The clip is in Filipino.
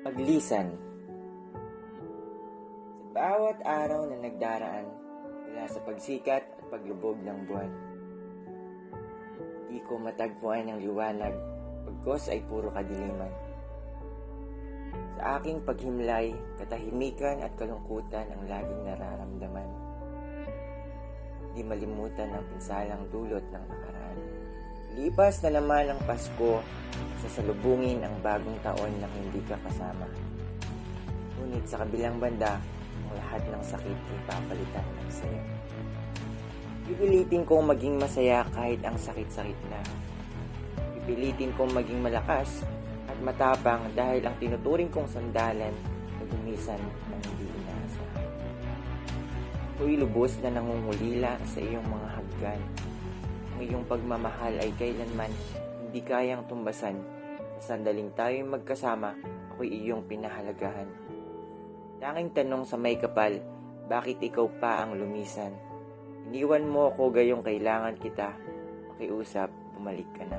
Paglisan. Sa bawat araw na nagdaraan mula sa pagsikat at paglubog ng buwan, di ko matagpuan ang liwanag pagkos ay puro kadiliman. Sa aking paghimlay, katahimikan at kalungkutan ang laging nararamdaman. Di malimutan ang pinsalang dulot ng nakaraan. Lipas na naman ang Pasko, sasalubungin ang bagong taon na hindi ka kasama. Ngunit sa kabilang banda, ang lahat ng sakit ay papalitan ng saya. Pipilitin kong maging masaya kahit ang sakit-sakit na. Pipilitin kong maging malakas at matapang dahil ang tinuturing kong sandalan ay gumisan ng hindi inaasahan. Ako'y lubos na nangungulila sa iyong mga haggan. Ang iyong pagmamahal ay kailanman hindi kayang tumbasan. Sa sandaling tayo'y magkasama, ako'y iyong pinahalagahan. Tanging tanong sa may kapal, bakit ikaw pa ang lumisan? Iniwan mo ako gayong kailangan kita. Pakiusap, bumalik ka na.